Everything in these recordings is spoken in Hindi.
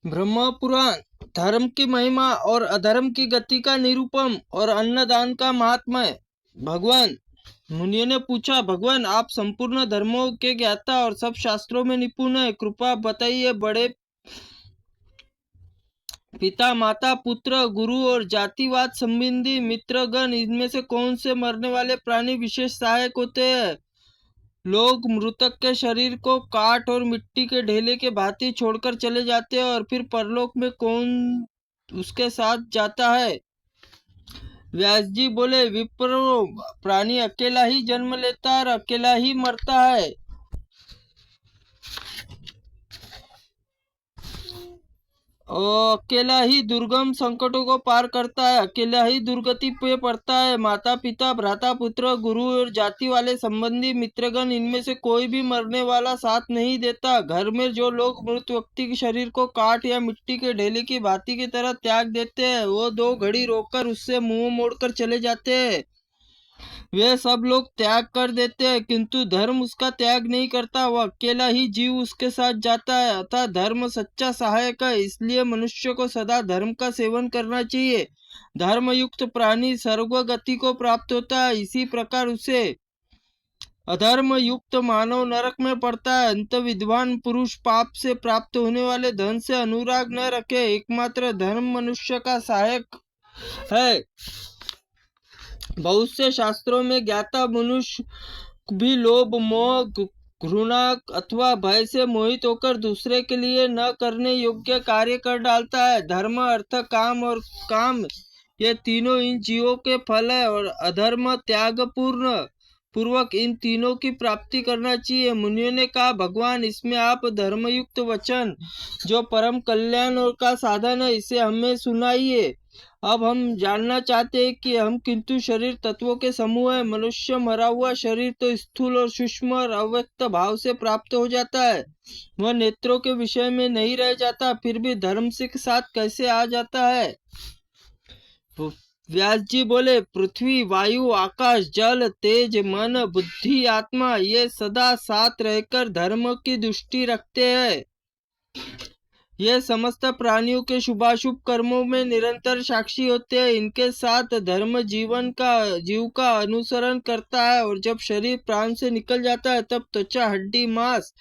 ब्रह्म पुराण धर्म की महिमा और अधर्म की गति का निरूपण और अन्नदान का महात्म्य। भगवान मुनियों ने पूछा, भगवान आप संपूर्ण धर्मों के ज्ञाता और सब शास्त्रों में निपुण है, कृपा बताइए बड़े पिता माता पुत्र गुरु और जातिवाद संबंधी मित्रगण इनमें से कौन से मरने वाले प्राणी विशेष सहायक होते हैं। लोग मृतक के शरीर को काट और मिट्टी के ढेले के भांति छोड़कर चले जाते हैं और फिर परलोक में कौन उसके साथ जाता है। व्यास जी बोले, विप्रो प्राणी अकेला ही जन्म लेता है और अकेला ही मरता है। और अकेला ही दुर्गम संकटों को पार करता है, अकेला ही दुर्गति पे पड़ता है। माता पिता भ्राता पुत्र गुरु और जाति वाले संबंधी मित्रगण इनमें से कोई भी मरने वाला साथ नहीं देता। घर में जो लोग मृत व्यक्ति के शरीर को काट या मिट्टी के ढेले की भांति की तरह त्याग देते हैं, वो 2 घड़ी रोककर उससे मुंह मोड़कर चले जाते हैं। वे सब लोग त्याग कर देते हैं, किंतु धर्म उसका त्याग नहीं करता। वह अकेला ही जीव उसके साथ जाता है। अतः धर्म सच्चा सहायक है, इसलिए मनुष्य को सदा धर्म का सेवन करना चाहिए। धर्म युक्त प्राणी सर्व गति को प्राप्त होता है, इसी प्रकार उसे अधर्म युक्त मानव नरक में पड़ता है। अंत विद्वान पुरुष पाप से प्राप्त होने वाले धन से अनुराग न रखे, एकमात्र धर्म मनुष्य का सहायक है। बहुत से शास्त्रों में ज्ञाता मनुष्य भी लोभ मोह घृणा अथवा भय से मोहित होकर दूसरे के लिए न करने योग्य कार्य कर डालता है। धर्म अर्थ काम और काम ये तीनों इन जीवों के फल है और अधर्म त्याग पूर्वक इन तीनों की प्राप्ति करना चाहिए। मुनियों ने कहा, भगवान इसमें आप धर्मयुक्त वचन जो परम कल्याण और का साधन है इसे हमें सुनाइए। अब हम जानना चाहते हैं कि हम किंतु शरीर तत्वों के समूह है। मनुष्य मरा हुआ शरीर तो स्थूल और सूक्ष्म और अव्यक्त भाव से प्राप्त हो जाता है, वह नेत्रों के विषय में नहीं रह जाता, फिर भी धर्म से के साथ कैसे आ जाता है। व्यास जी बोले, पृथ्वी वायु आकाश जल तेज मन बुद्धि आत्मा ये सदा साथ रहकर धर्म की दृष्टि रखते हैं। ये समस्त प्राणियों के शुभाशुभ कर्मों में निरंतर साक्षी होते हैं। इनके साथ धर्म जीव का अनुसरण करता है और जब शरीर प्राण से निकल जाता है तब त्वचा हड्डी मांस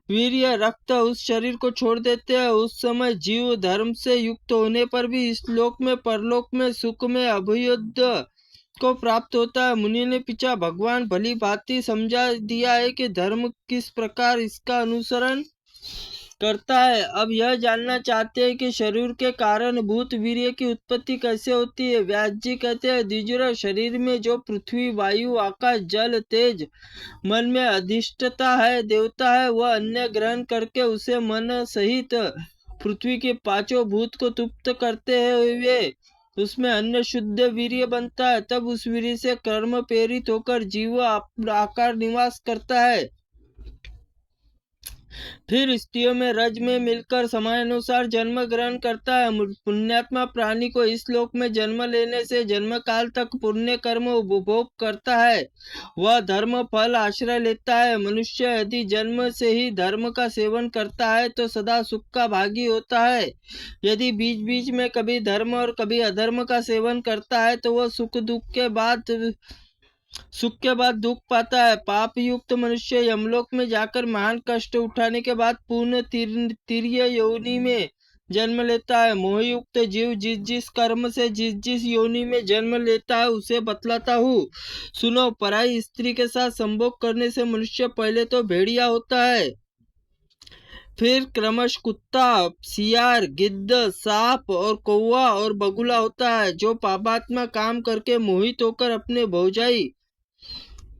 वीर्य रक्त उस शरीर को छोड़ देते हैं। उस समय जीव धर्म से युक्त होने पर भी इस लोक में परलोक में सुख में अभयुद्ध को प्राप्त होता है। मुनि ने पूछा, भगवान भली भांति समझा दिया है कि धर्म किस प्रकार इसका अनुसरण करता है। अब यह जानना चाहते हैं कि शरीर के कारण भूत वीर्य की उत्पत्ति कैसे होती है। व्यास जी कहते हैं, द्विजर शरीर में जो पृथ्वी वायु आकाश जल तेज मन में अधिष्ठता है देवता है, वह अन्न ग्रहण करके उसे मन सहित पृथ्वी के 5 भूत को तृप्त करते हैं। वे उसमें अन्न शुद्ध वीर्य बनता है, तब उस वीर्य से कर्म प्रेरित होकर जीव आकार निवास करता है। फिर स्त्रियों में रज में मिलकर समयानुसार जन्म ग्रहण करता है। पुण्यात्मा प्राणी को इस लोक में जन्म लेने से जन्म काल तक पुण्य कर्म उपभोग करता है, वह धर्म फल आश्रय लेता है। मनुष्य यदि जन्म से ही धर्म का सेवन करता है तो सदा सुख का भागी होता है। यदि बीच बीच में कभी धर्म और कभी अधर्म का सेवन करता है तो वह सुख के बाद दुख पाता है। पाप युक्त मनुष्य यमलोक में जाकर महान कष्ट उठाने के बाद पुनः तिर्य योनि में जन्म लेता है। मोहयुक्त जीव जिस जिस कर्म से जिस जिस योनि में जन्म लेता है उसे बतलाता हूँ, सुनो। पराई स्त्री के साथ संभोग करने से मनुष्य पहले तो भेड़िया होता है, फिर क्रमश कुत्ता सियार गिद्ध सांप और कौवा और बगुला होता है। जो पापात्मा काम करके मोहित होकर अपने भौजाई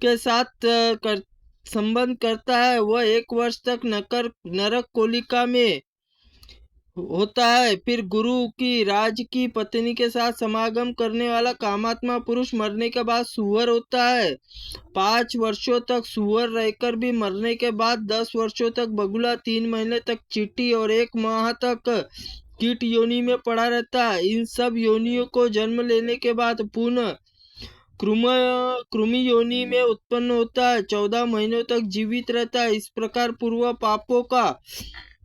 के साथ संबंध करता है, वह 1 वर्ष तक नरक कोलिका में होता है। फिर गुरु की राज की पत्नी के साथ समागम करने वाला कामात्मा पुरुष मरने के बाद सुअर होता है। 5 वर्षों तक सुअर रहकर भी मरने के बाद 10 वर्षों तक बगुला, 3 महीने तक चींटी और 1 माह तक कीट योनि में पड़ा रहता है। इन सब योनियों को जन्म लेने के बाद पुनः कृमि योनि में उत्पन्न होता है, 14 महीनों तक जीवित रहता है। इस प्रकार पूर्व पापों का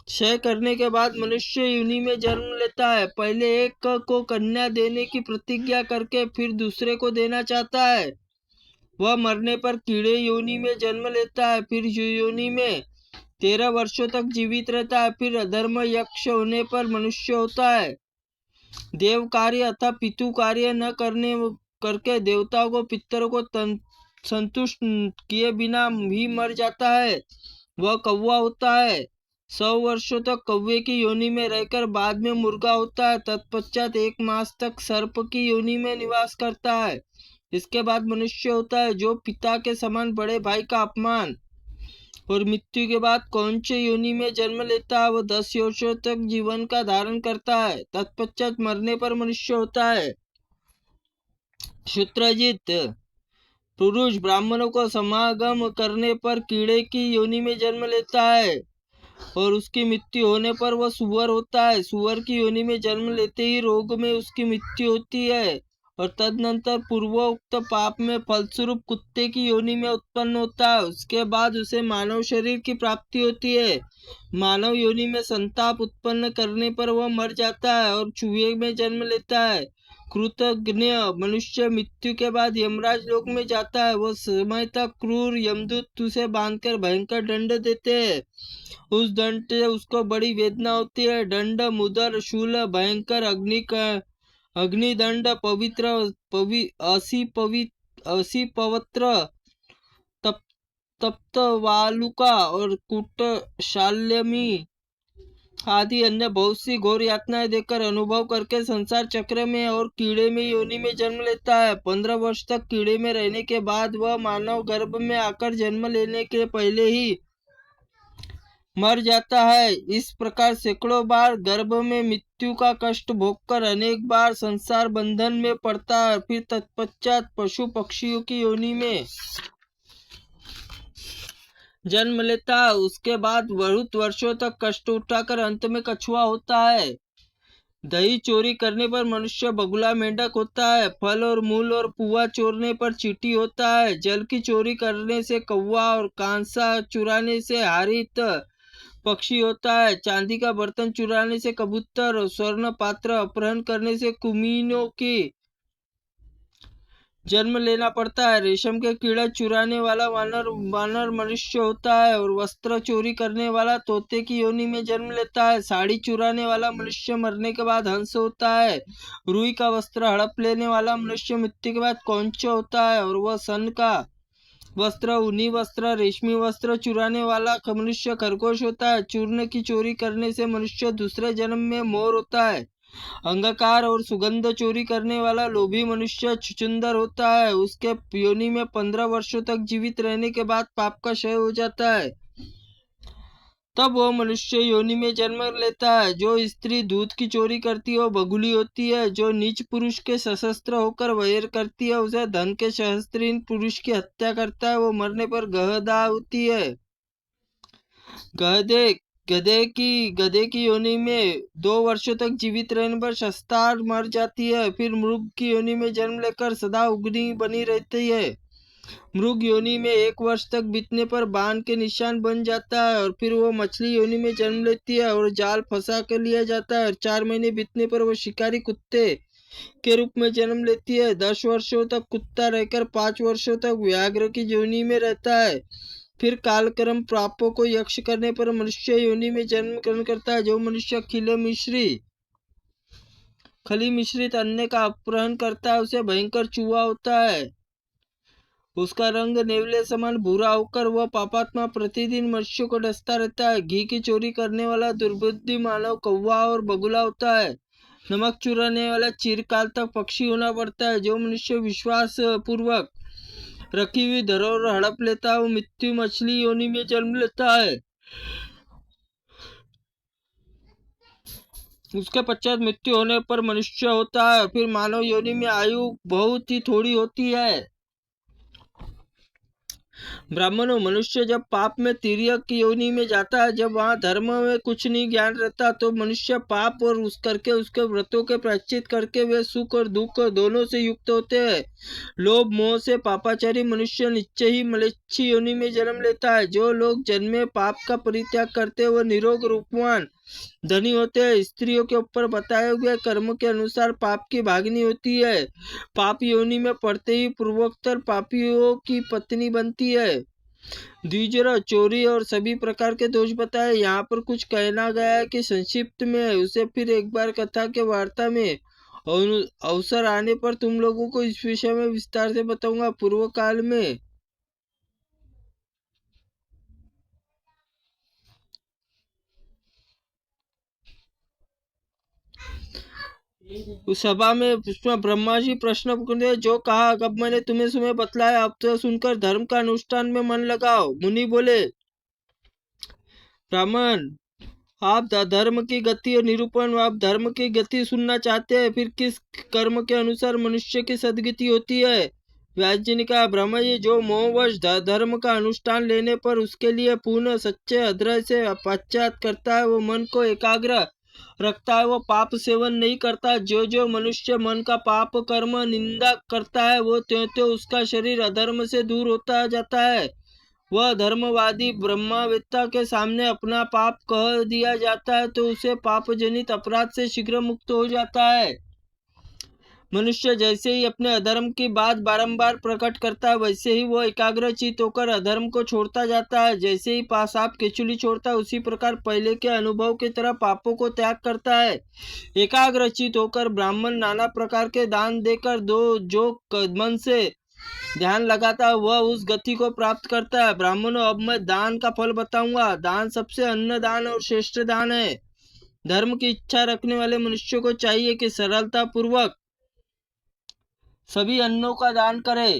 क्षय करने के बाद मनुष्य योनि में जन्म लेता है। पहले एक को कन्या देने की प्रतिज्ञा करके फिर दूसरे को देना चाहता है। वह मरने पर कीड़े योनि में जन्म लेता है, फिर योनि में 13 वर्षों तक जीवित रहता है, फिर अधर्म यक्ष होने पर मनुष्य होता है। देव कार्य अथवा पितु कार्य न करके देवताओं को पितरों को संतुष्ट किए बिना ही मर जाता है, वह कौवा होता है। 100 वर्षों तक कौवे की योनि में रहकर बाद में मुर्गा होता है। तत्पश्चात 1 मास तक सर्प की योनि में निवास करता है। इसके बाद मनुष्य होता है, जो पिता के समान बड़े भाई का अपमान और मृत्यु के बाद कौंच योनि में जन्म लेता है। वह 10 वर्षों तक जीवन का धारण करता है। तत्पश्चात मरने पर मनुष्य होता है। शूद्रजित पुरुष ब्राह्मणों को समागम करने पर कीड़े की योनि में जन्म लेता है और उसकी मृत्यु होने पर वह सुअर होता है। सुअर की योनि में जन्म लेते ही रोग में उसकी मृत्यु होती है और तदनंतर पूर्वोक्त पाप में फलस्वरूप कुत्ते की योनि में उत्पन्न होता है। उसके बाद उसे मानव शरीर की प्राप्ति होती है। मानव योनि में संताप उत्पन्न करने पर वह मर जाता है और चूहे में जन्म लेता है। कृतज्ञ मनुष्य मृत्यु के बाद यमराज लोक में जाता है। वह समय तक क्रूर यमदूत उसे बांधकर भयंकर दंड देते हैं। उस दंड से उसको बड़ी वेदना होती है। दंड, मुदर, शूल, भयंकर अग्निदंड, असी पवित्र तप्त वालुका और कुटशाल्यमी आदि अन्य बहुत सी घोर यातनाएं देकर अनुभव करके संसार चक्र में और कीड़े में योनि में जन्म लेता है। 15 वर्ष तक कीड़े में रहने के बाद वह मानव गर्भ में आकर जन्म लेने के पहले ही मर जाता है। इस प्रकार सैकड़ों बार गर्भ में मृत्यु का कष्ट भोगकर अनेक बार संसार बंधन में पड़ता है। फिर तत्पश्चात पशु पक्षियों की योनि में जन्म लेता है। उसके बाद बहुत वर्षों तक कष्ट उठाकर अंत में कछुआ होता है। दही चोरी करने पर मनुष्य बगुला मेंढक होता है। फल और मूल और पुआ चोरने पर चींटी होता है। जल की चोरी करने से कौवा और कांसा चुराने से हारित पक्षी होता है। चांदी का बर्तन चुराने से कबूतर और स्वर्ण पात्र अपहरण करने से कुमीनों की जन्म लेना पड़ता है। रेशम के कीड़ा चुराने वाला वानर मनुष्य होता है और वस्त्र चोरी करने वाला तोते की योनि में जन्म लेता है। साड़ी चुराने वाला मनुष्य मरने के बाद हंस होता है। रुई का वस्त्र हड़प लेने वाला मनुष्य मृत्यु के बाद कौंच होता है और वह सन का वस्त्र, ऊनी वस्त्र, रेशमी वस्त्र चुराने वाला मनुष्य खरगोश होता है। चूर्ण की चोरी करने से मनुष्य दूसरे जन्म में मोर होता है। अंगकार और सुगंध चोरी करने वाला लोभी मनुष्य छुचुंदर होता है। उसके योनि में 15 वर्षों तक जीवित रहने के बाद पाप का क्षय हो जाता है। तब वह मनुष्य योनि में जन्म लेता है। जो स्त्री दूध की चोरी करती है वो बगुली होती है। जो नीच पुरुष के सशस्त्र होकर वैर करती है उसे धन के सहस्त्रीन पुरुष की हत्या करता है, वो मरने पर गहदा होती है। गधे की योनि में 2 वर्षों तक जीवित रहने पर शस्तार मर जाती है। फिर मृग की योनि में जन्म लेकर सदा उग्नि बनी रहती है। मृग योनि में 1 वर्ष तक बीतने पर बाण के निशान बन जाता है और फिर वो मछली योनि में जन्म लेती है और जाल फंसा कर लिया जाता है और 4 महीने बीतने पर वो शिकारी कुत्ते के रूप में जन्म लेती है। 10 वर्षों तक कुत्ता रहकर 5 वर्षों तक व्याघ्र की योनि में रहता है। फिर कालक्रम पापों को यक्ष करने पर मनुष्य योनि में जन्म ग्रहण करता है। जो मनुष्य खली मिश्रित अन्न का अपहरण करता है उसे भयंकर चूहा होता है। उसका रंग नेवले समान भूरा होकर वह पापात्मा प्रतिदिन मनुष्य को डसता रहता है। घी की चोरी करने वाला दुर्बुद्धि मानव कौवा और बगुला होता है। नमक चुराने वाला चिरकाल तक पक्षी होना पड़ता है। जो मनुष्य विश्वास पूर्वक रखी हुई धरोहर हड़प लेता है वो मृत्यु मछली योनि में जन्म लेता है। उसके पश्चात मृत्यु होने पर मनुष्य होता है। फिर मानव योनि में आयु बहुत ही थोड़ी होती है। ब्राह्मणों, मनुष्य जब पाप में तिर्यक की योनि में जाता है, जब वहाँ धर्म में कुछ नहीं ज्ञान रहता, तो मनुष्य पाप और उस करके उसके व्रतों के प्रायश्चित करके वे सुख और दुख दोनों से युक्त होते हैं। लोभ मोह से पापाचारी मनुष्य निश्चय ही मलेच्छी योनि में जन्म लेता है। जो लोग जन्मे पाप का परित्याग करते हैं, वो निरोग रूपवान धनी होते हैं। स्त्रियों के ऊपर बताए हुए कर्म के अनुसार पाप की भागनी होती है। पाप योनि में पड़ते ही पूर्वोत्तर पापियों की पत्नी बनती है। द्विजरा, चोरी और सभी प्रकार के दोष बताए। यहाँ पर कुछ कहना गया है कि संक्षिप्त में है, उसे फिर एक बार कथा के वार्ता में अवसर आने पर तुम लोगों को इस विषय में विस्तार से बताऊंगा। पूर्व काल में उस सभा में उसमें ब्रह्मा जी प्रश्न पूछते, जो कहा अब मैंने तुम्हें सुबह बतलाया, अब तो सुनकर धर्म का अनुष्ठान में मन लगाओ। मुनि बोले, ब्राह्मण, आप धर्म की गति और निरूपण, आप धर्म की गति सुनना चाहते हैं, फिर किस कर्म के अनुसार मनुष्य की सदगति होती है? व्यास जी ने कहा, ब्रह्मा जी, जो मोहवश धर्म का अनुष्ठान लेने पर उसके लिए पूर्ण सच्चे हृदय से पश्चात करता है, वो मन को एकाग्र रखता है, वो पाप सेवन नहीं करता। जो मनुष्य मन का पाप कर्म निंदा करता है, वो त्यों त्यों उसका शरीर अधर्म से दूर होता जाता है। वह धर्मवादी ब्रह्मवेत्ता के सामने अपना पाप कह दिया जाता है, तो उसे पाप जनित अपराध से शीघ्र मुक्त हो जाता है। मनुष्य जैसे ही अपने अधर्म की बात बारंबार प्रकट करता है, वैसे ही वो एकाग्रचित होकर अधर्म को छोड़ता जाता है। जैसे ही सांप केचुली छोड़ता है, उसी प्रकार पहले के अनुभव की तरह पापों को त्याग करता है। एकाग्रचित होकर ब्राह्मण नाना प्रकार के दान देकर जो मन से ध्यान लगाता है, वह उस गति को प्राप्त करता है। ब्राह्मणों, अब मैं दान का फल बताऊंगा। दान सबसे अन्न दान और श्रेष्ठ दान है। धर्म की इच्छा रखने वाले मनुष्य को चाहिए कि सरलता पूर्वक सभी अन्नों का दान करे।